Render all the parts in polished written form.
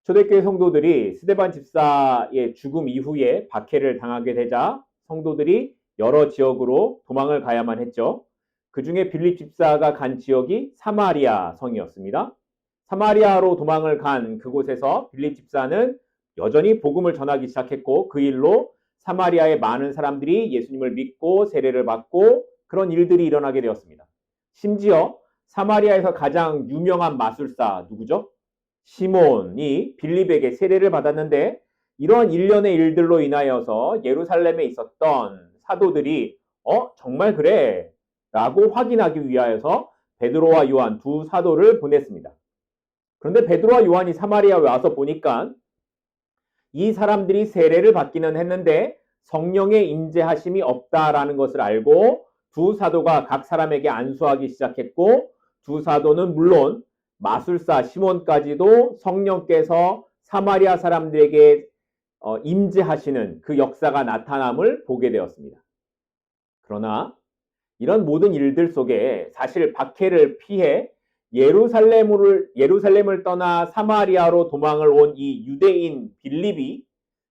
초대교회 성도들이 스데반 집사의 죽음 이후에 박해를 당하게 되자 성도들이 여러 지역으로 도망을 가야만 했죠. 그 중에 빌립 집사가 간 지역이 사마리아 성이었습니다. 사마리아로 도망을 간 그곳에서 빌립 집사는 여전히 복음을 전하기 시작했고, 그 일로 사마리아의 많은 사람들이 예수님을 믿고 세례를 받고 그런 일들이 일어나게 되었습니다. 심지어 사마리아에서 가장 유명한 마술사 누구죠? 시몬이 빌립에게 세례를 받았는데, 이런 일련의 일들로 인하여서 예루살렘에 있었던 사도들이 정말 그래 라고 확인하기 위하여서 베드로와 요한 두 사도를 보냈습니다. 그런데 베드로와 요한이 사마리아에 와서 보니까 이 사람들이 세례를 받기는 했는데 성령의 임재하심이 없다라는 것을 알고 두 사도가 각 사람에게 안수하기 시작했고, 두 사도는 물론 마술사 시몬까지도 성령께서 사마리아 사람들에게 임재하시는 그 역사가 나타남을 보게 되었습니다. 그러나 이런 모든 일들 속에 사실 박해를 피해 예루살렘을 떠나 사마리아로 도망을 온 이 유대인 빌립이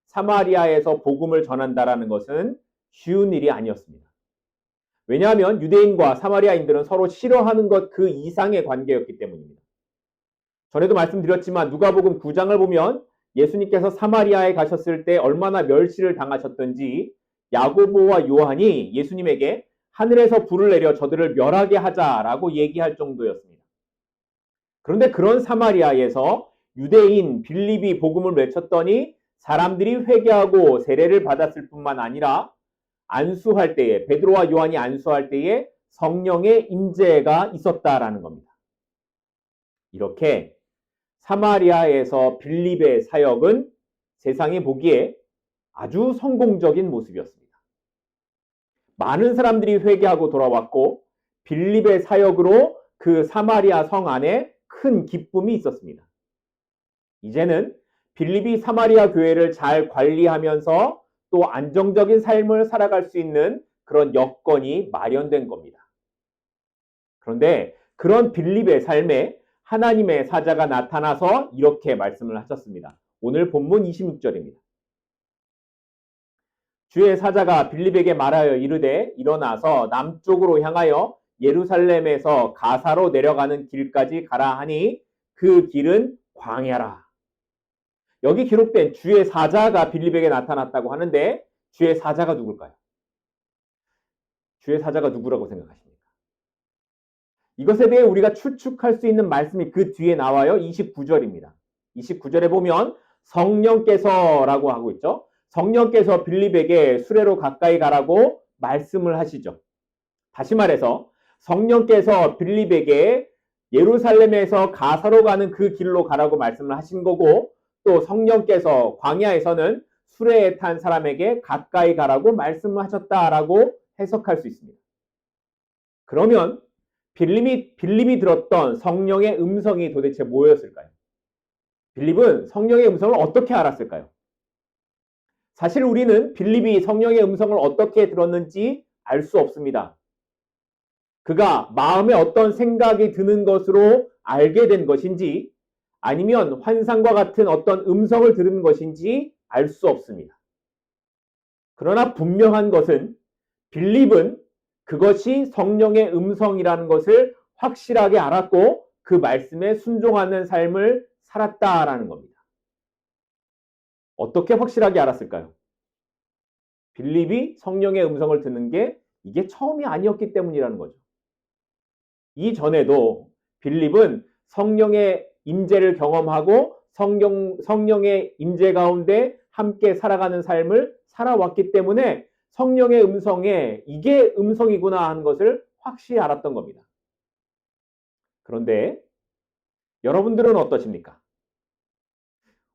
사마리아에서 복음을 전한다라는 것은 쉬운 일이 아니었습니다. 왜냐하면 유대인과 사마리아인들은 서로 싫어하는 것 그 이상의 관계였기 때문입니다. 전에도 말씀드렸지만 누가복음 9장을 보면 예수님께서 사마리아에 가셨을 때 얼마나 멸시를 당하셨던지 야고보와 요한이 예수님에게 하늘에서 불을 내려 저들을 멸하게 하자라고 얘기할 정도였습니다. 그런데 그런 사마리아에서 유대인 빌립이 복음을 외쳤더니 사람들이 회개하고 세례를 받았을 뿐만 아니라 안수할 때에, 베드로와 요한이 안수할 때에 성령의 임재가 있었다라는 겁니다. 이렇게 사마리아에서 빌립의 사역은 세상이 보기에 아주 성공적인 모습이었습니다. 많은 사람들이 회개하고 돌아왔고 빌립의 사역으로 그 사마리아 성 안에 큰 기쁨이 있었습니다. 이제는 빌립이 사마리아 교회를 잘 관리하면서 또 안정적인 삶을 살아갈 수 있는 그런 여건이 마련된 겁니다. 그런데 그런 빌립의 삶에 하나님의 사자가 나타나서 이렇게 말씀을 하셨습니다. 오늘 본문 26절입니다. 주의 사자가 빌립에게 말하여 이르되 일어나서 남쪽으로 향하여 예루살렘에서 가사로 내려가는 길까지 가라 하니 그 길은 광야라. 여기 기록된 주의 사자가 빌립에게 나타났다고 하는데 주의 사자가 누굴까요? 주의 사자가 누구라고 생각하십니까? 이것에 대해 우리가 추측할 수 있는 말씀이 그 뒤에 나와요. 29절입니다. 29절에 보면 성령께서라고 하고 있죠. 성령께서 빌립에게 수레로 가까이 가라고 말씀을 하시죠. 다시 말해서 성령께서 빌립에게 예루살렘에서 가사로 가는 그 길로 가라고 말씀을 하신 거고, 또 성령께서 광야에서는 수레에 탄 사람에게 가까이 가라고 말씀을 하셨다라고 해석할 수 있습니다. 그러면 빌립이 들었던 성령의 음성이 도대체 뭐였을까요? 빌립은 성령의 음성을 어떻게 알았을까요? 사실 우리는 빌립이 성령의 음성을 어떻게 들었는지 알 수 없습니다. 그가 마음에 어떤 생각이 드는 것으로 알게 된 것인지 아니면 환상과 같은 어떤 음성을 들은 것인지 알 수 없습니다. 그러나 분명한 것은 빌립은 그것이 성령의 음성이라는 것을 확실하게 알았고 그 말씀에 순종하는 삶을 살았다라는 겁니다. 어떻게 확실하게 알았을까요? 빌립이 성령의 음성을 듣는 게 이게 처음이 아니었기 때문이라는 거죠. 이전에도 빌립은 성령의 임재를 경험하고 성령의 임재 가운데 함께 살아가는 삶을 살아왔기 때문에 성령의 음성에 이게 음성이구나 하는 것을 확실히 알았던 겁니다. 그런데 여러분들은 어떠십니까?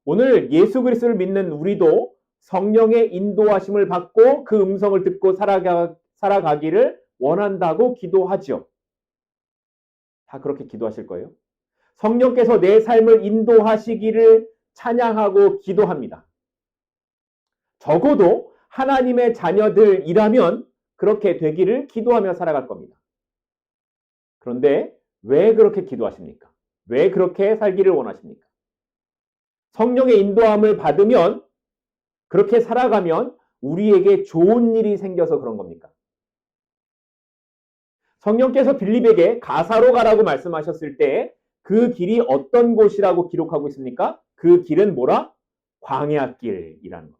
오늘 예수 그리스도를 믿는 우리도 성령의 인도하심을 받고 그 음성을 듣고 살아가기를 원한다고 기도하죠. 다 그렇게 기도하실 거예요? 성령께서 내 삶을 인도하시기를 찬양하고 기도합니다. 적어도 하나님의 자녀들이라면 그렇게 되기를 기도하며 살아갈 겁니다. 그런데 왜 그렇게 기도하십니까? 왜 그렇게 살기를 원하십니까? 성령의 인도함을 받으면, 그렇게 살아가면 우리에게 좋은 일이 생겨서 그런 겁니까? 성령께서 빌립에게 가사로 가라고 말씀하셨을 때 그 길이 어떤 곳이라고 기록하고 있습니까? 그 길은 뭐라? 광야길이라는 겁니다.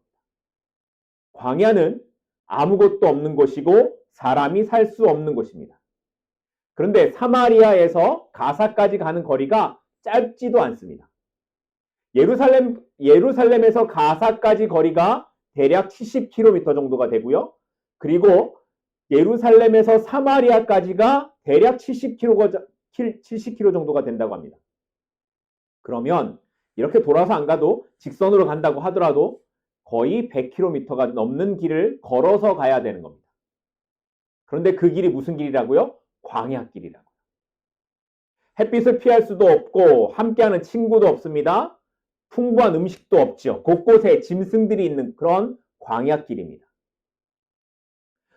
광야는 아무것도 없는 곳이고 사람이 살 수 없는 곳입니다. 그런데 사마리아에서 가사까지 가는 거리가 짧지도 않습니다. 예루살렘에서 가사까지 거리가 대략 70km 정도가 되고요. 그리고 예루살렘에서 사마리아까지가 대략 70km 정도가 된다고 합니다. 그러면 이렇게 돌아서 안 가도 직선으로 간다고 하더라도 거의 100km가 넘는 길을 걸어서 가야 되는 겁니다. 그런데 그 길이 무슨 길이라고요? 광야길이라고요. 햇빛을 피할 수도 없고 함께하는 친구도 없습니다. 풍부한 음식도 없죠. 곳곳에 짐승들이 있는 그런 광야길입니다.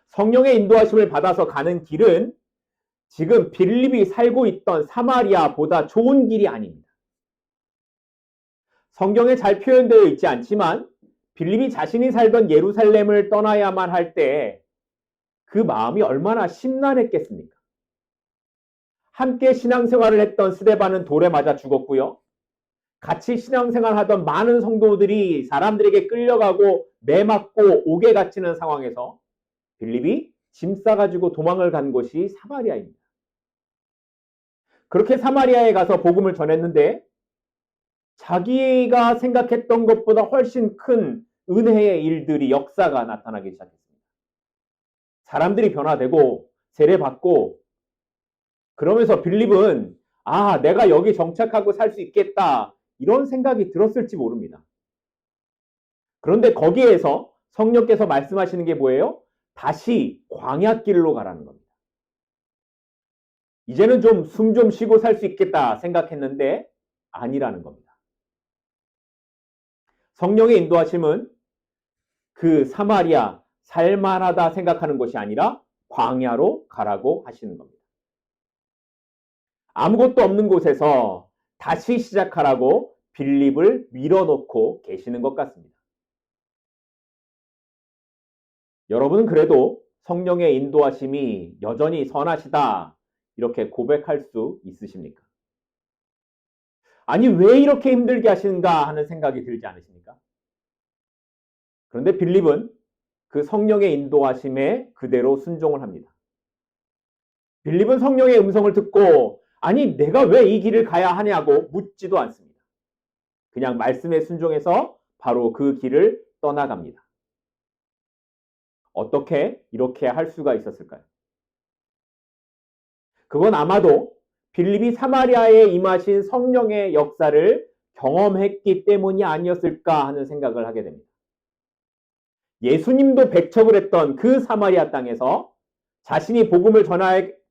성령의 인도하심을 받아서 가는 길은 지금 빌립이 살고 있던 사마리아보다 좋은 길이 아닙니다. 성경에 잘 표현되어 있지 않지만 빌립이 자신이 살던 예루살렘을 떠나야만 할 때 그 마음이 얼마나 심란했겠습니까? 함께 신앙생활을 했던 스데반은 돌에 맞아 죽었고요. 같이 신앙생활하던 많은 성도들이 사람들에게 끌려가고 매맞고 옥에 갇히는 상황에서 빌립이 짐 싸가지고 도망을 간 곳이 사마리아입니다. 그렇게 사마리아에 가서 복음을 전했는데 자기가 생각했던 것보다 훨씬 큰 은혜의 일들이, 역사가 나타나기 시작했습니다. 사람들이 변화되고 세례받고, 그러면서 빌립은 내가 여기 정착하고 살 수 있겠다, 이런 생각이 들었을지 모릅니다. 그런데 거기에서 성령께서 말씀하시는 게 뭐예요? 다시 광야길로 가라는 겁니다. 이제는 좀 숨 좀 쉬고 살 수 있겠다 생각했는데 아니라는 겁니다. 성령의 인도하심은 그 사마리아, 살만하다 생각하는 것이 아니라 광야로 가라고 하시는 겁니다. 아무것도 없는 곳에서 다시 시작하라고 빌립을 밀어놓고 계시는 것 같습니다. 여러분은 그래도 성령의 인도하심이 여전히 선하시다, 이렇게 고백할 수 있으십니까? 아니, 왜 이렇게 힘들게 하시는가 하는 생각이 들지 않으십니까? 그런데 빌립은 그 성령의 인도하심에 그대로 순종을 합니다. 빌립은 성령의 음성을 듣고 아니, 내가 왜 이 길을 가야 하냐고 묻지도 않습니다. 그냥 말씀에 순종해서 바로 그 길을 떠나갑니다. 어떻게 이렇게 할 수가 있었을까요? 그건 아마도 빌립이 사마리아에 임하신 성령의 역사를 경험했기 때문이 아니었을까 하는 생각을 하게 됩니다. 예수님도 배척을 했던 그 사마리아 땅에서 자신이 복음을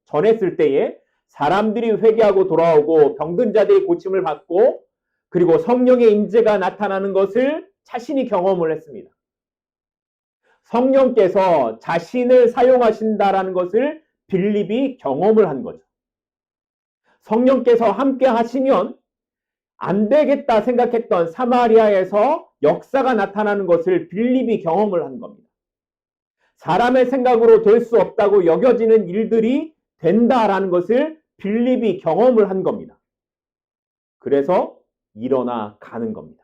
전했을 때에 사람들이 회개하고 돌아오고 병든 자들이 고침을 받고 그리고 성령의 임재가 나타나는 것을 자신이 경험을 했습니다. 성령께서 자신을 사용하신다라는 것을 빌립이 경험을 한 거죠. 성령께서 함께 하시면 안 되겠다 생각했던 사마리아에서 역사가 나타나는 것을 빌립이 경험을 한 겁니다. 사람의 생각으로 될 수 없다고 여겨지는 일들이 된다라는 것을 빌립이 경험을 한 겁니다. 그래서 일어나 가는 겁니다.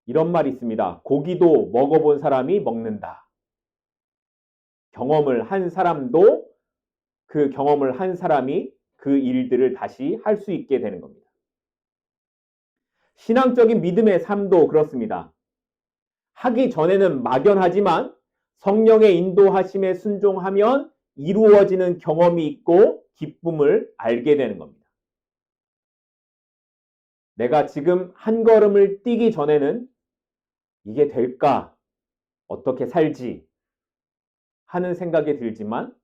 이런 말이 있습니다. 고기도 먹어본 사람이 먹는다. 경험을 한 사람도 그 경험을 한 사람이 그 일들을 다시 할 수 있게 되는 겁니다. 신앙적인 믿음의 삶도 그렇습니다. 하기 전에는 막연하지만 성령의 인도하심에 순종하면 이루어지는 경험이 있고 기쁨을 알게 되는 겁니다. 내가 지금 한 걸음을 뛰기 전에는 이게 될까? 어떻게 살지? 하는 생각이 들지만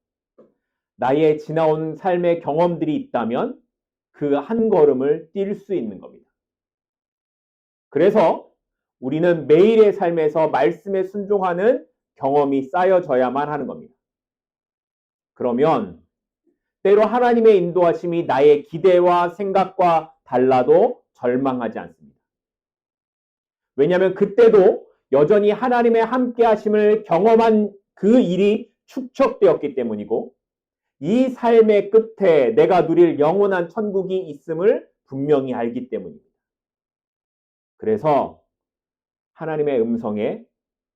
나의 지나온 삶의 경험들이 있다면 그 한 걸음을 뛸 수 있는 겁니다. 그래서 우리는 매일의 삶에서 말씀에 순종하는 경험이 쌓여져야만 하는 겁니다. 그러면 때로 하나님의 인도하심이 나의 기대와 생각과 달라도 절망하지 않습니다. 왜냐하면 그때도 여전히 하나님의 함께 하심을 경험한 그 일이 축적되었기 때문이고 이 삶의 끝에 내가 누릴 영원한 천국이 있음을 분명히 알기 때문입니다. 그래서 하나님의 음성에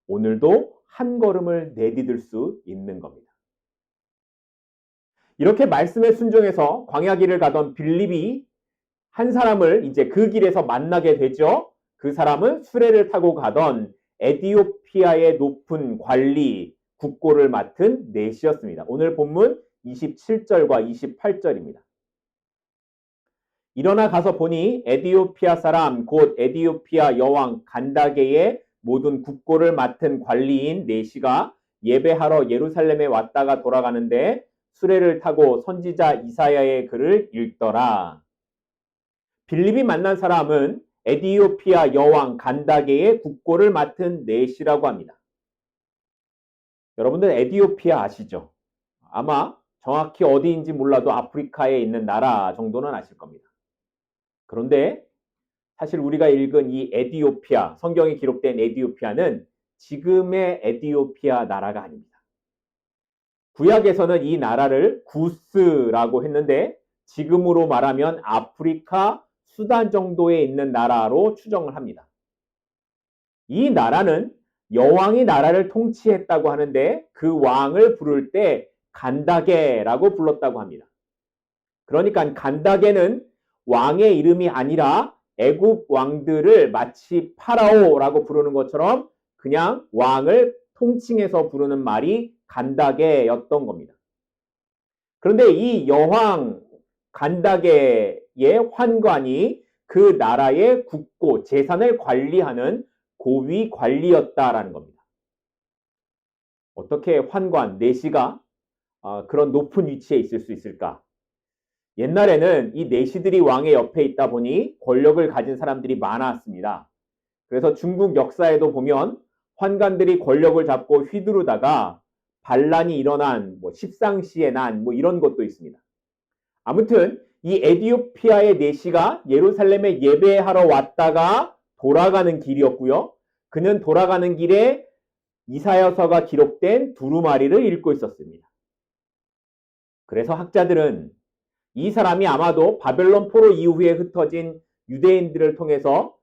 오늘도 한 걸음을 내디딜 수 있는 겁니다. 이렇게 말씀에 순종해서 광야길을 가던 빌립이 한 사람을 이제 그 길에서 만나게 되죠. 그 사람은 수레를 타고 가던 에디오피아의 높은 관리 국고를 맡은 넷이었습니다. 오늘 본문 27절과 28절입니다. 일어나 가서 보니 에디오피아 사람 곧 에디오피아 여왕 간다게의 모든 국고를 맡은 관리인 넷이가 예배하러 예루살렘에 왔다가 돌아가는데 수레를 타고 선지자 이사야의 글을 읽더라. 빌립이 만난 사람은 에디오피아 여왕 간다게의 국고를 맡은 넷이라고 합니다. 여러분들 에디오피아 아시죠? 아마 정확히 어디인지 몰라도 아프리카에 있는 나라 정도는 아실 겁니다. 그런데 사실 우리가 읽은 이 에디오피아, 성경에 기록된 에디오피아는 지금의 에디오피아 나라가 아닙니다. 구약에서는 이 나라를 구스라고 했는데 지금으로 말하면 아프리카, 수단 정도에 있는 나라로 추정을 합니다. 이 나라는 여왕이 나라를 통치했다고 하는데 그 왕을 부를 때 간다게라고 불렀다고 합니다. 그러니까 간다게는 왕의 이름이 아니라 애굽 왕들을 마치 파라오라고 부르는 것처럼 그냥 왕을 통칭해서 부르는 말이 간다게였던 겁니다. 그런데 이 여왕 간다게의 환관이 그 나라의 국고, 재산을 관리하는 고위 관리였다라는 겁니다. 어떻게 환관, 내시가 그런 높은 위치에 있을 수 있을까? 옛날에는 이 내시들이 왕의 옆에 있다 보니 권력을 가진 사람들이 많았습니다. 그래서 중국 역사에도 보면 환관들이 권력을 잡고 휘두르다가 반란이 일어난 십상시의 난 이런 것도 있습니다. 아무튼 이 에디오피아의 내시가 예루살렘에 예배하러 왔다가 돌아가는 길이었고요. 그는 돌아가는 길에 이사야서가 기록된 두루마리를 읽고 있었습니다. 그래서 학자들은 이 사람이 아마도 바벨론 포로 이후에 흩어진 유대인들을 통해서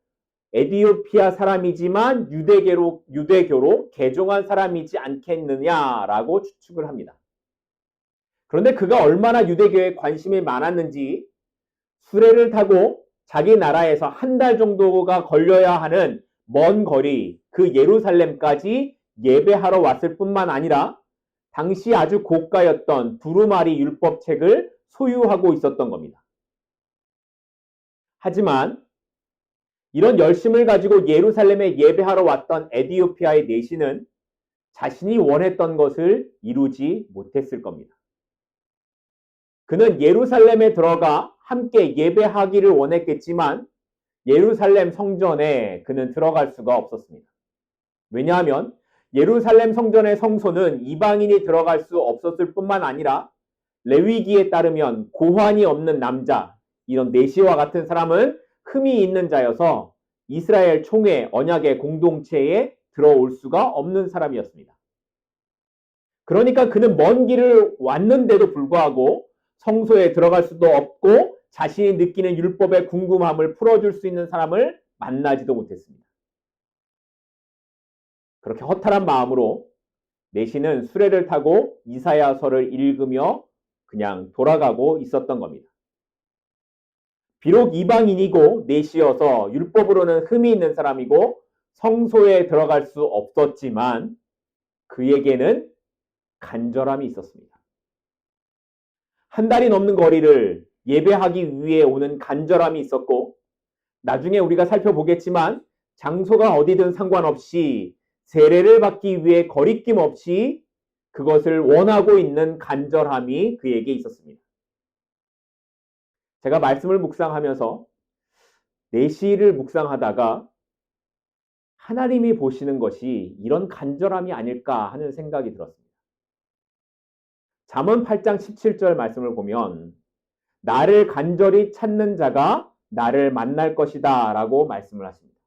에디오피아 사람이지만 유대교로 개종한 사람이지 않겠느냐라고 추측을 합니다. 그런데 그가 얼마나 유대교에 관심이 많았는지 수레를 타고 자기 나라에서 한 달 정도가 걸려야 하는 먼 거리 그 예루살렘까지 예배하러 왔을 뿐만 아니라 당시 아주 고가였던 두루마리 율법책을 소유하고 있었던 겁니다. 하지만 이런 열심을 가지고 예루살렘에 예배하러 왔던 에디오피아의 내시는 자신이 원했던 것을 이루지 못했을 겁니다. 그는 예루살렘에 들어가 함께 예배하기를 원했겠지만 예루살렘 성전에 그는 들어갈 수가 없었습니다. 왜냐하면 예루살렘 성전의 성소는 이방인이 들어갈 수 없었을 뿐만 아니라 레위기에 따르면 고환이 없는 남자, 이런 내시와 같은 사람은 흠이 있는 자여서 이스라엘 총회 언약의 공동체에 들어올 수가 없는 사람이었습니다. 그러니까 그는 먼 길을 왔는데도 불구하고 성소에 들어갈 수도 없고 자신이 느끼는 율법의 궁금함을 풀어줄 수 있는 사람을 만나지도 못했습니다. 그렇게 허탈한 마음으로 내시는 수레를 타고 이사야서를 읽으며 그냥 돌아가고 있었던 겁니다. 비록 이방인이고 내시여서 율법으로는 흠이 있는 사람이고 성소에 들어갈 수 없었지만 그에게는 간절함이 있었습니다. 한 달이 넘는 거리를 예배하기 위해 오는 간절함이 있었고 나중에 우리가 살펴보겠지만 장소가 어디든 상관없이 세례를 받기 위해 거리낌 없이 그것을 원하고 있는 간절함이 그에게 있었습니다. 제가 말씀을 묵상하면서 내시를 묵상하다가 하나님이 보시는 것이 이런 간절함이 아닐까 하는 생각이 들었습니다. 잠언 8장 17절 말씀을 보면 나를 간절히 찾는 자가 나를 만날 것이다 라고 말씀을 하십니다.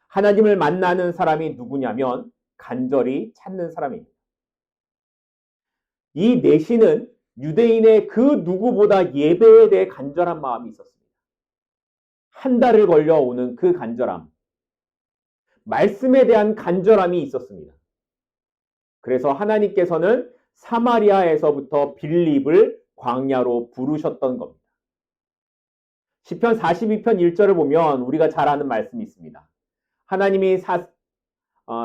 하나님을 만나는 사람이 누구냐면 간절히 찾는 사람입니다. 이 내시는 유대인의 그 누구보다 예배에 대해 간절한 마음이 있었습니다. 한 달을 걸려 오는 그 간절함, 말씀에 대한 간절함이 있었습니다. 그래서 하나님께서는 사마리아에서부터 빌립을 광야로 부르셨던 겁니다. 시편 42편 1절을 보면 우리가 잘 아는 말씀이 있습니다. 하나님이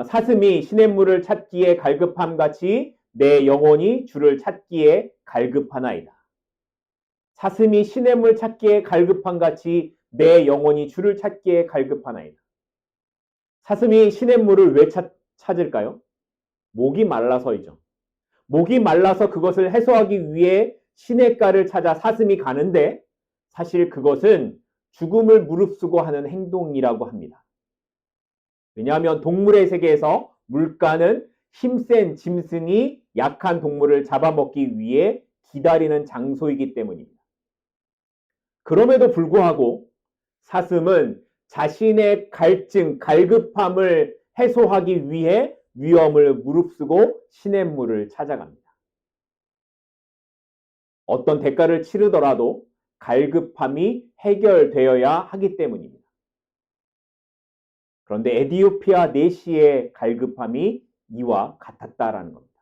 사슴이 시냇물을 찾기에 갈급함같이 내 영혼이 주를 찾기에 갈급하나이다. 사슴이 시냇물 찾기에 갈급함같이 내 영혼이 주를 찾기에 갈급하나이다. 사슴이 시냇물을 왜 찾을까요? 목이 말라서이죠. 목이 말라서 그것을 해소하기 위해 시냇가를 찾아 사슴이 가는데 사실 그것은 죽음을 무릅쓰고 하는 행동이라고 합니다. 왜냐하면 동물의 세계에서 물가는 힘센 짐승이 약한 동물을 잡아먹기 위해 기다리는 장소이기 때문입니다. 그럼에도 불구하고 사슴은 자신의 갈증, 갈급함을 해소하기 위해 위험을 무릅쓰고 시냇물을 찾아갑니다. 어떤 대가를 치르더라도 갈급함이 해결되어야 하기 때문입니다. 그런데 에디오피아 내시의 갈급함이 이와 같았다라는 겁니다.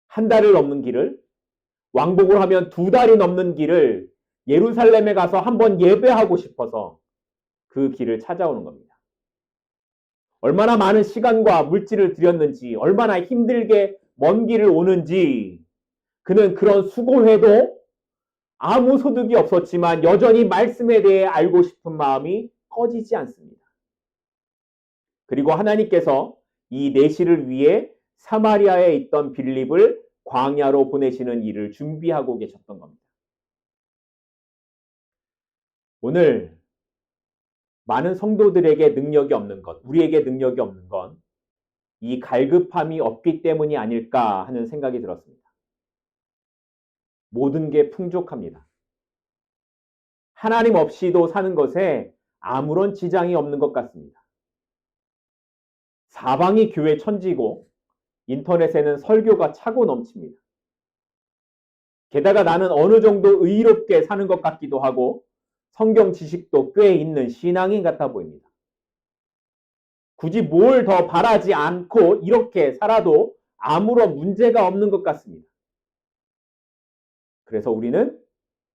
한 달을 넘는 길을, 왕복을 하면 2달이 넘는 길을 예루살렘에 가서 한번 예배하고 싶어서 그 길을 찾아오는 겁니다. 얼마나 많은 시간과 물질을 들였는지, 얼마나 힘들게 먼 길을 오는지, 그는 그런 수고해도 아무 소득이 없었지만 여전히 말씀에 대해 알고 싶은 마음이 꺼지지 않습니다. 그리고 하나님께서 이 내시를 위해 사마리아에 있던 빌립을 광야로 보내시는 일을 준비하고 계셨던 겁니다. 오늘 많은 성도들에게 능력이 없는 것, 우리에게 능력이 없는 건 이 갈급함이 없기 때문이 아닐까 하는 생각이 들었습니다. 모든 게 풍족합니다. 하나님 없이도 사는 것에 아무런 지장이 없는 것 같습니다. 사방이 교회 천지고 인터넷에는 설교가 차고 넘칩니다. 게다가 나는 어느 정도 의롭게 사는 것 같기도 하고 성경 지식도 꽤 있는 신앙인 같아 보입니다. 굳이 뭘 더 바라지 않고 이렇게 살아도 아무런 문제가 없는 것 같습니다. 그래서 우리는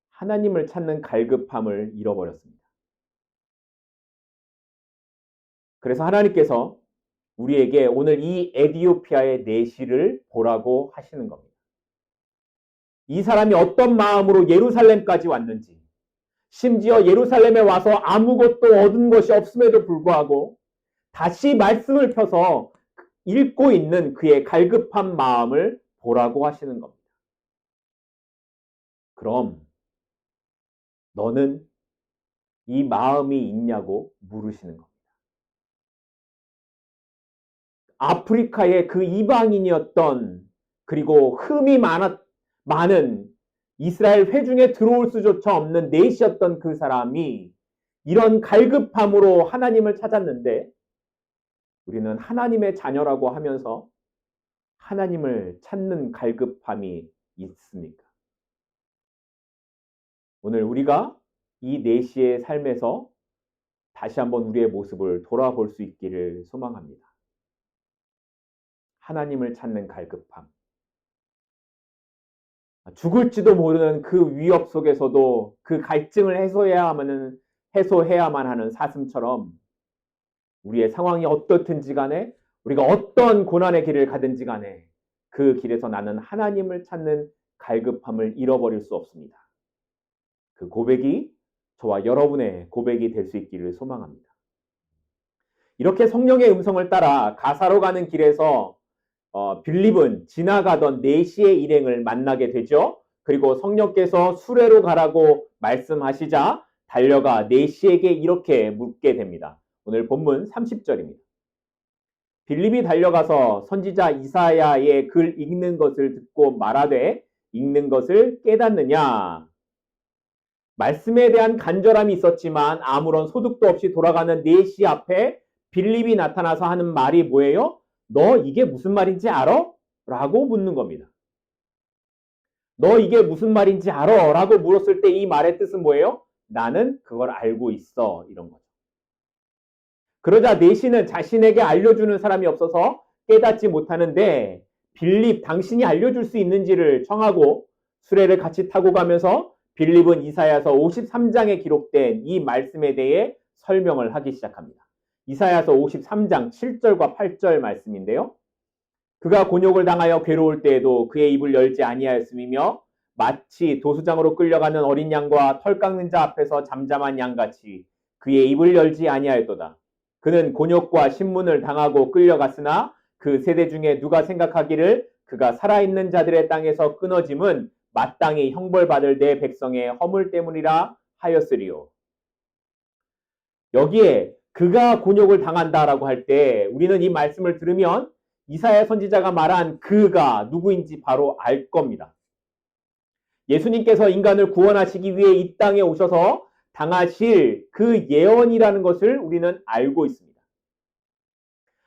하나님을 찾는 갈급함을 잃어버렸습니다. 그래서 하나님께서 우리에게 오늘 이 에디오피아의 내시를 보라고 하시는 겁니다. 이 사람이 어떤 마음으로 예루살렘까지 왔는지, 심지어 예루살렘에 와서 아무것도 얻은 것이 없음에도 불구하고 다시 말씀을 펴서 읽고 있는 그의 갈급한 마음을 보라고 하시는 겁니다. 그럼 너는 이 마음이 있냐고 물으시는 겁니다. 아프리카의 그 이방인이었던, 그리고 흠이 많은 이스라엘 회중에 들어올 수조차 없는 넷이었던 그 사람이 이런 갈급함으로 하나님을 찾았는데 우리는 하나님의 자녀라고 하면서 하나님을 찾는 갈급함이 있습니까? 오늘 우리가 이 내시의 삶에서 다시 한번 우리의 모습을 돌아볼 수 있기를 소망합니다. 하나님을 찾는 갈급함. 죽을지도 모르는 그 위협 속에서도 그 갈증을 해소해야만 하는 사슴처럼 우리의 상황이 어떻든지 간에 우리가 어떤 고난의 길을 가든지 간에 그 길에서 나는 하나님을 찾는 갈급함을 잃어버릴 수 없습니다. 그 고백이 저와 여러분의 고백이 될 수 있기를 소망합니다. 이렇게 성령의 음성을 따라 가사로 가는 길에서 빌립은 지나가던 내시의 일행을 만나게 되죠. 그리고 성령께서 수레로 가라고 말씀하시자 달려가 내시에게 이렇게 묻게 됩니다. 오늘 본문 30절입니다. 빌립이 달려가서 선지자 이사야의 글 읽는 것을 듣고 말하되 읽는 것을 깨닫느냐? 말씀에 대한 간절함이 있었지만 아무런 소득도 없이 돌아가는 내시 앞에 빌립이 나타나서 하는 말이 뭐예요? 너 이게 무슨 말인지 알아? 라고 묻는 겁니다. 너 이게 무슨 말인지 알아? 라고 물었을 때 이 말의 뜻은 뭐예요? 나는 그걸 알고 있어. 이런 거죠. 그러자 내시는 자신에게 알려주는 사람이 없어서 깨닫지 못하는데 빌립 당신이 알려줄 수 있는지를 청하고 수레를 같이 타고 가면서 빌립은 이사야서 53장에 기록된 이 말씀에 대해 설명을 하기 시작합니다. 이사야서 53장 7절과 8절 말씀인데요. 그가 곤욕을 당하여 괴로울 때에도 그의 입을 열지 아니하였음이며 마치 도수장으로 끌려가는 어린 양과 털 깎는 자 앞에서 잠잠한 양같이 그의 입을 열지 아니하였도다. 그는 곤욕과 신문을 당하고 끌려갔으나 그 세대 중에 누가 생각하기를 그가 살아있는 자들의 땅에서 끊어짐은 마땅히 형벌받을 내 백성의 허물 때문이라 하였으리요. 여기에 그가 곤욕을 당한다라고 할 때 우리는 이 말씀을 들으면 이사야 선지자가 말한 그가 누구인지 바로 알 겁니다. 예수님께서 인간을 구원하시기 위해 이 땅에 오셔서 당하실 그 예언이라는 것을 우리는 알고 있습니다.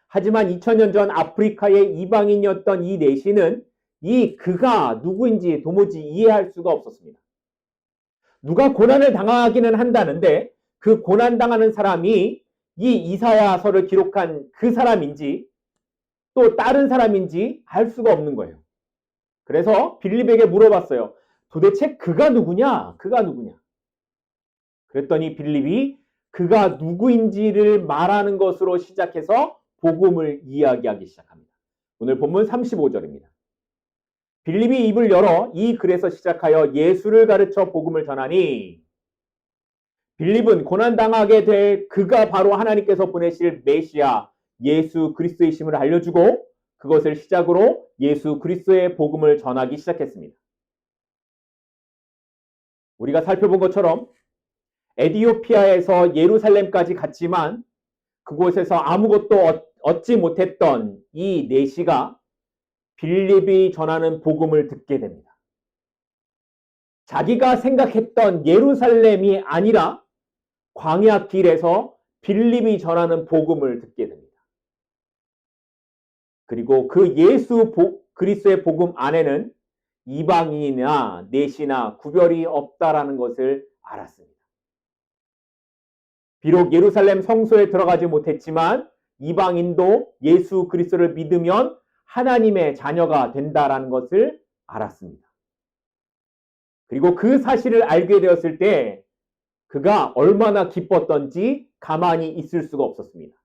하지만 2000년 전 아프리카의 이방인이었던 이 내시는 이 그가 누구인지 도무지 이해할 수가 없었습니다. 누가 고난을 당하기는 한다는데 그 고난당하는 사람이 이 이사야서를 기록한 그 사람인지 또 다른 사람인지 알 수가 없는 거예요. 그래서 빌립에게 물어봤어요. 도대체 그가 누구냐? 그가 누구냐? 그랬더니 빌립이 그가 누구인지를 말하는 것으로 시작해서 복음을 이야기하기 시작합니다. 오늘 본문 35절입니다. 빌립이 입을 열어 이 글에서 시작하여 예수를 가르쳐 복음을 전하니 빌립은 고난당하게 될 그가 바로 하나님께서 보내실 메시아 예수 그리스도이심을 알려주고 그것을 시작으로 예수 그리스도의 복음을 전하기 시작했습니다. 우리가 살펴본 것처럼 에디오피아에서 예루살렘까지 갔지만 그곳에서 아무것도 얻지 못했던 이 내시가 빌립이 전하는 복음을 듣게 됩니다. 자기가 생각했던 예루살렘이 아니라 광야 길에서 빌립이 전하는 복음을 듣게 됩니다. 그리고 그 예수 그리스도의 복음 안에는 이방인이나 내시나 구별이 없다라는 것을 알았습니다. 비록 예루살렘 성소에 들어가지 못했지만 이방인도 예수 그리스도를 믿으면 하나님의 자녀가 된다라는 것을 알았습니다. 그리고 그 사실을 알게 되었을 때 그가 얼마나 기뻤던지 가만히 있을 수가 없었습니다.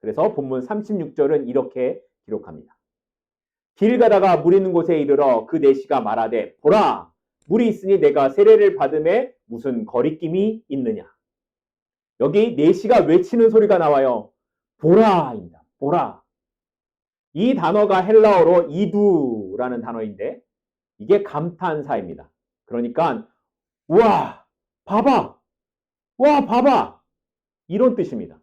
그래서 본문 36절은 이렇게 기록합니다. 길 가다가 물 있는 곳에 이르러 그 내시가 말하되 보라 물이 있으니 내가 세례를 받음에 무슨 거리낌이 있느냐. 여기 내시가 외치는 소리가 나와요. 보라입니다. 보라. 이 단어가 헬라어로 이두라는 단어인데 이게 감탄사입니다. 그러니까 와 봐봐 와 봐봐 이런 뜻입니다.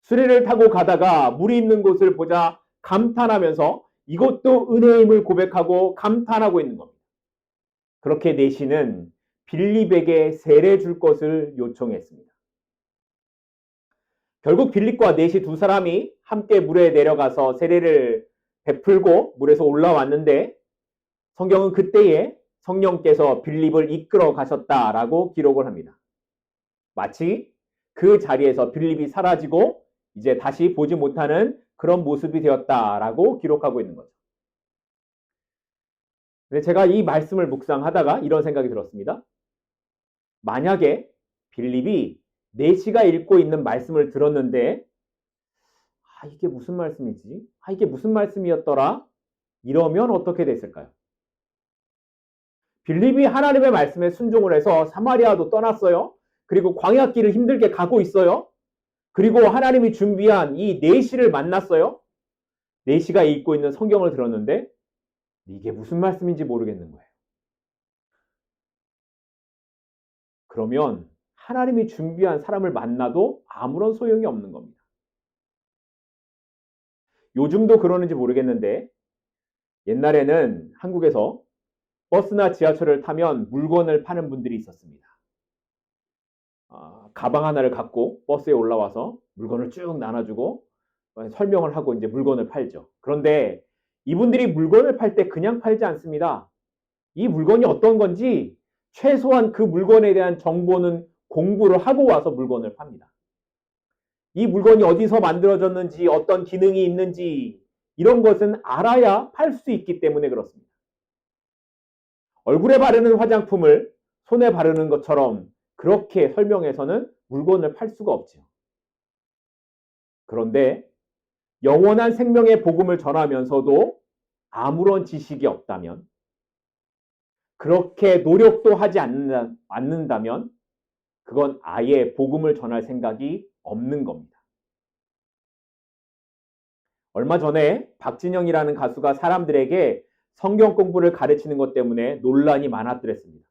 수레를 타고 가다가 물이 있는 곳을 보자 감탄하면서 이것도 은혜임을 고백하고 감탄하고 있는 겁니다. 그렇게 내시는 빌립에게 세례 줄 것을 요청했습니다. 결국 빌립과 내시 두 사람이 함께 물에 내려가서 세례를 베풀고 물에서 올라왔는데 성경은 그때에 성령께서 빌립을 이끌어 가셨다라고 기록을 합니다. 마치 그 자리에서 빌립이 사라지고 이제 다시 보지 못하는 그런 모습이 되었다라고 기록하고 있는 거죠. 근데 제가 이 말씀을 묵상하다가 이런 생각이 들었습니다. 만약에 빌립이 내시가 읽고 있는 말씀을 들었는데 이게 무슨 말씀이지? 이게 무슨 말씀이었더라? 이러면 어떻게 됐을까요? 빌립이 하나님의 말씀에 순종을 해서 사마리아도 떠났어요. 그리고 광야길을 힘들게 가고 있어요. 그리고 하나님이 준비한 이 내시를 만났어요. 내시가 읽고 있는 성경을 들었는데 이게 무슨 말씀인지 모르겠는 거예요. 그러면 하나님이 준비한 사람을 만나도 아무런 소용이 없는 겁니다. 요즘도 그러는지 모르겠는데 옛날에는 한국에서 버스나 지하철을 타면 물건을 파는 분들이 있었습니다. 가방 하나를 갖고 버스에 올라와서 물건을 쭉 나눠주고 설명을 하고 이제 물건을 팔죠. 그런데 이분들이 물건을 팔 때 그냥 팔지 않습니다. 이 물건이 어떤 건지 최소한 그 물건에 대한 정보는 공부를 하고 와서 물건을 팝니다. 이 물건이 어디서 만들어졌는지, 어떤 기능이 있는지 이런 것은 알아야 팔 수 있기 때문에 그렇습니다. 얼굴에 바르는 화장품을 손에 바르는 것처럼 그렇게 설명해서는 물건을 팔 수가 없죠. 그런데 영원한 생명의 복음을 전하면서도 아무런 지식이 없다면, 그렇게 노력도 하지 않는다면 그건 아예 복음을 전할 생각이 없는 겁니다. 얼마 전에 박진영이라는 가수가 사람들에게 성경 공부를 가르치는 것 때문에 논란이 많았더랬습니다.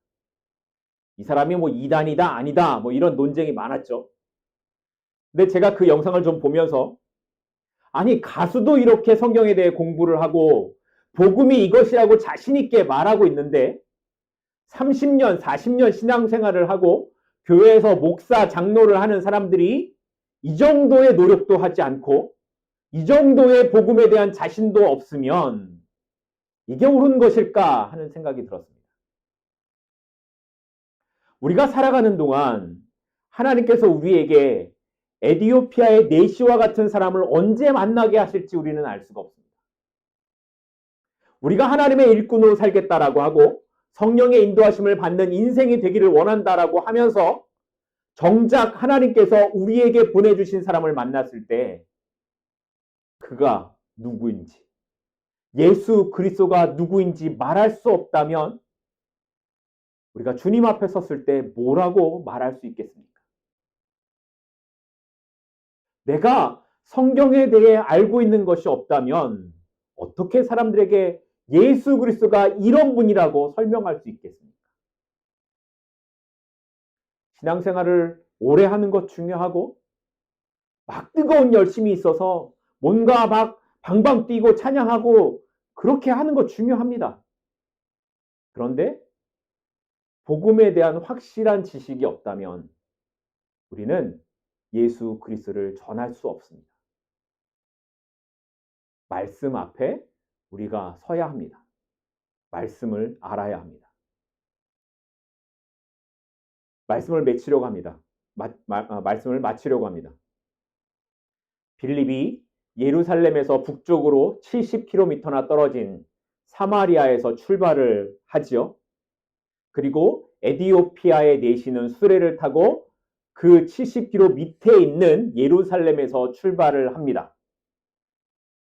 이 사람이 뭐 이단이다 아니다 뭐 이런 논쟁이 많았죠. 근데 제가 그 영상을 좀 보면서 아니 가수도 이렇게 성경에 대해 공부를 하고 복음이 이것이라고 자신 있게 말하고 있는데 30년, 40년 신앙생활을 하고 교회에서 목사, 장로를 하는 사람들이 이 정도의 노력도 하지 않고 이 정도의 복음에 대한 자신도 없으면 이게 옳은 것일까 하는 생각이 들었습니다. 우리가 살아가는 동안 하나님께서 우리에게 에디오피아의 네시와 같은 사람을 언제 만나게 하실지 우리는 알 수가 없습니다. 우리가 하나님의 일꾼으로 살겠다라고 하고 성령의 인도하심을 받는 인생이 되기를 원한다라고 하면서 정작 하나님께서 우리에게 보내주신 사람을 만났을 때 그가 누구인지, 예수 그리스도가 누구인지 말할 수 없다면 우리가 주님 앞에 섰을 때 뭐라고 말할 수 있겠습니까? 내가 성경에 대해 알고 있는 것이 없다면 어떻게 사람들에게 예수 그리스도가 이런 분이라고 설명할 수 있겠습니까? 신앙생활을 오래 하는 것 중요하고 막 뜨거운 열심이 있어서 뭔가 막 방방 뛰고 찬양하고 그렇게 하는 거 중요합니다. 그런데 복음에 대한 확실한 지식이 없다면 우리는 예수 그리스도를 전할 수 없습니다. 말씀 앞에 우리가 서야 합니다. 말씀을 알아야 합니다. 말씀을 맺히려고 합니다. 말씀을 마치려고 합니다. 빌립이 예루살렘에서 북쪽으로 70km나 떨어진 사마리아에서 출발을 하지요. 그리고 에디오피아의 내시는 수레를 타고 그 70km 밑에 있는 예루살렘에서 출발을 합니다.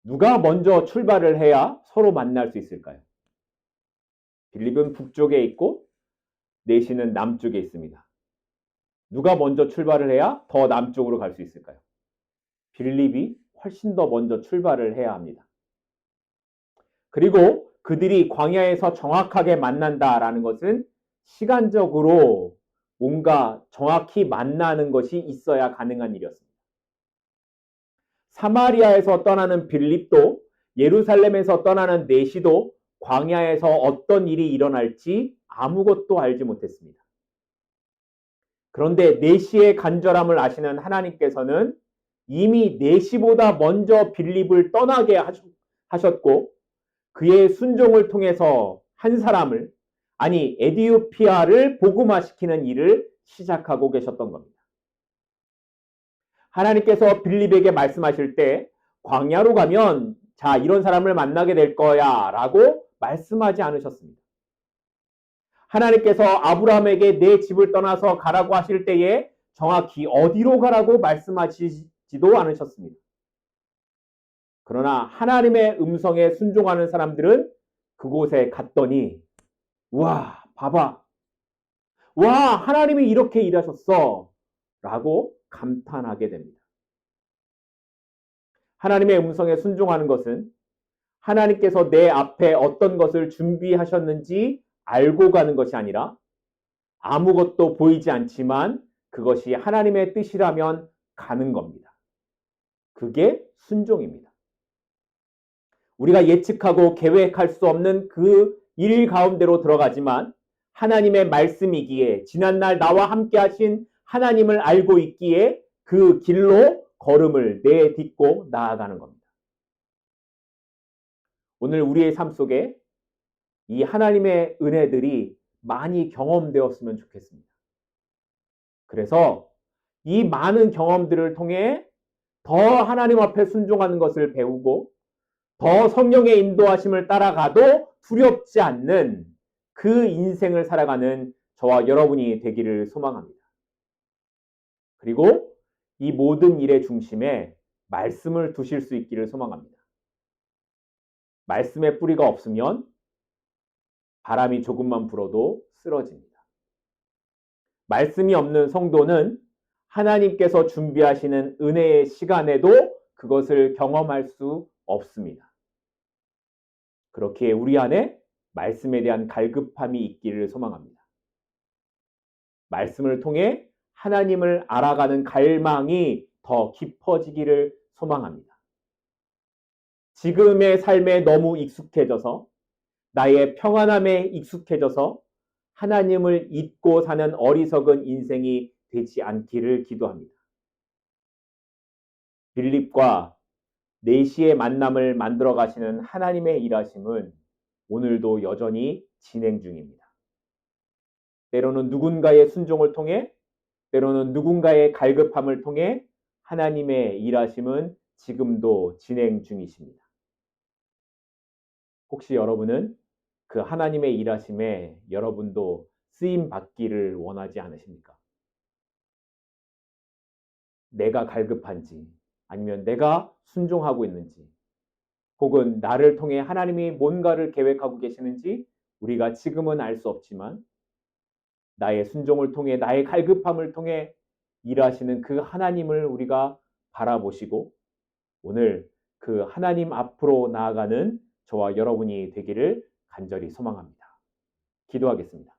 누가 먼저 출발을 해야 서로 만날 수 있을까요? 빌립은 북쪽에 있고 내시는 남쪽에 있습니다. 누가 먼저 출발을 해야 더 남쪽으로 갈 수 있을까요? 빌립이 훨씬 더 먼저 출발을 해야 합니다. 그리고 그들이 광야에서 정확하게 만난다라는 것은 시간적으로 뭔가 정확히 만나는 것이 있어야 가능한 일이었습니다. 사마리아에서 떠나는 빌립도 예루살렘에서 떠나는 내시도 광야에서 어떤 일이 일어날지 아무것도 알지 못했습니다. 그런데 내시의 간절함을 아시는 하나님께서는 이미 내시보다 먼저 빌립을 떠나게 하셨고 그의 순종을 통해서 한 사람을, 아니 에디오피아를 복음화시키는 일을 시작하고 계셨던 겁니다. 하나님께서 빌립에게 말씀하실 때 광야로 가면 자 이런 사람을 만나게 될 거야 라고 말씀하지 않으셨습니다. 하나님께서 아브라함에게 내 집을 떠나서 가라고 하실 때에 정확히 어디로 가라고 말씀하시지도 않으셨습니다. 그러나 하나님의 음성에 순종하는 사람들은 그곳에 갔더니 와 봐봐 와 하나님이 이렇게 일하셨어 라고 감탄하게 됩니다. 하나님의 음성에 순종하는 것은 하나님께서 내 앞에 어떤 것을 준비하셨는지 알고 가는 것이 아니라 아무것도 보이지 않지만 그것이 하나님의 뜻이라면 가는 겁니다. 그게 순종입니다. 우리가 예측하고 계획할 수 없는 그 일 가운데로 들어가지만 하나님의 말씀이기에 지난날 나와 함께 하신 하나님을 알고 있기에 그 길로 걸음을 내딛고 나아가는 겁니다. 오늘 우리의 삶 속에 이 하나님의 은혜들이 많이 경험되었으면 좋겠습니다. 그래서 이 많은 경험들을 통해 더 하나님 앞에 순종하는 것을 배우고 더 성령의 인도하심을 따라가도 두렵지 않는 그 인생을 살아가는 저와 여러분이 되기를 소망합니다. 그리고 이 모든 일의 중심에 말씀을 두실 수 있기를 소망합니다. 말씀의 뿌리가 없으면 바람이 조금만 불어도 쓰러집니다. 말씀이 없는 성도는 하나님께서 준비하시는 은혜의 시간에도 그것을 경험할 수 없습니다. 그렇게 우리 안에 말씀에 대한 갈급함이 있기를 소망합니다. 말씀을 통해 하나님을 알아가는 갈망이 더 깊어지기를 소망합니다. 지금의 삶에 너무 익숙해져서 나의 평안함에 익숙해져서 하나님을 잊고 사는 어리석은 인생이 되지 않기를 기도합니다. 빌립과 4시의 만남을 만들어 가시는 하나님의 일하심은 오늘도 여전히 진행 중입니다. 때로는 누군가의 순종을 통해, 때로는 누군가의 갈급함을 통해 하나님의 일하심은 지금도 진행 중이십니다. 혹시 여러분은 그 하나님의 일하심에 여러분도 쓰임 받기를 원하지 않으십니까? 내가 갈급한지, 아니면 내가 순종하고 있는지, 혹은 나를 통해 하나님이 뭔가를 계획하고 계시는지 우리가 지금은 알 수 없지만 나의 순종을 통해, 나의 갈급함을 통해 일하시는 그 하나님을 우리가 바라보시고 오늘 그 하나님 앞으로 나아가는 저와 여러분이 되기를 간절히 소망합니다. 기도하겠습니다.